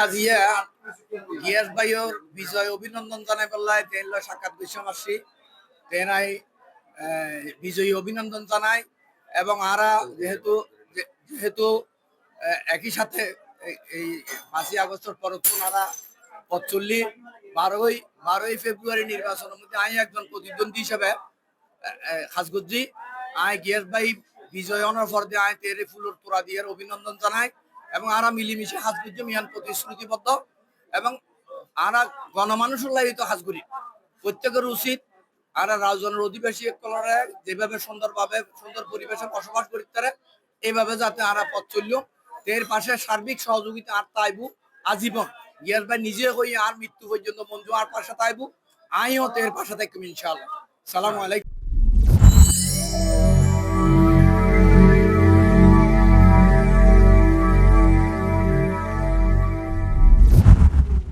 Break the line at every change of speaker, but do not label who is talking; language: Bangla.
আজিয়া গিয়াস ভাইয়ের বিজয় অভিনন্দন জানাই পেলাই ট্রেন সাক্ষাৎ করছিলাম আসছি ট্রেনাই বিজয়ী অভিনন্দন জানাই এবং আরা যেহেতু যেহেতু একই সাথে এই 5ই আগস্টের পরক্ষণ আরা 12ই ফেব্রুয়ারি নির্বাচনের মধ্যে আমি একজন প্রতিদ্বন্দ্বী হিসেবে খাসগুজি আই গিয়াস ভাই বিজয় অনার পর দিয়ে আই তেরে ফুলের তোড়া দিয়ে অভিনন্দন জানাই এবং আরা মিলিমিশে হাজগুজি মিয়ান প্রতিশ্রুতিবদ্ধ এবং আরা গণমানুষের লাগি তো হাজগুড়ি প্রত্যেকের উচিত আরা রাজধানীর অধিবাসী একলরে যেভাবে সুন্দর পরিবেশে বসবাস করতে পারে এইভাবে যাতে আরা পথ চলল এর পাশে সার্বিক সহযোগিতা আর তাইবু আজীবন গিয়াস ভাই নিজে হই আর মৃত্যু পর্যন্ত মঞ্জু আর পাশে তাইবু আইও তের পাশে থাকবো ইনশাআল্লাহ। সালামু আলাইকুম।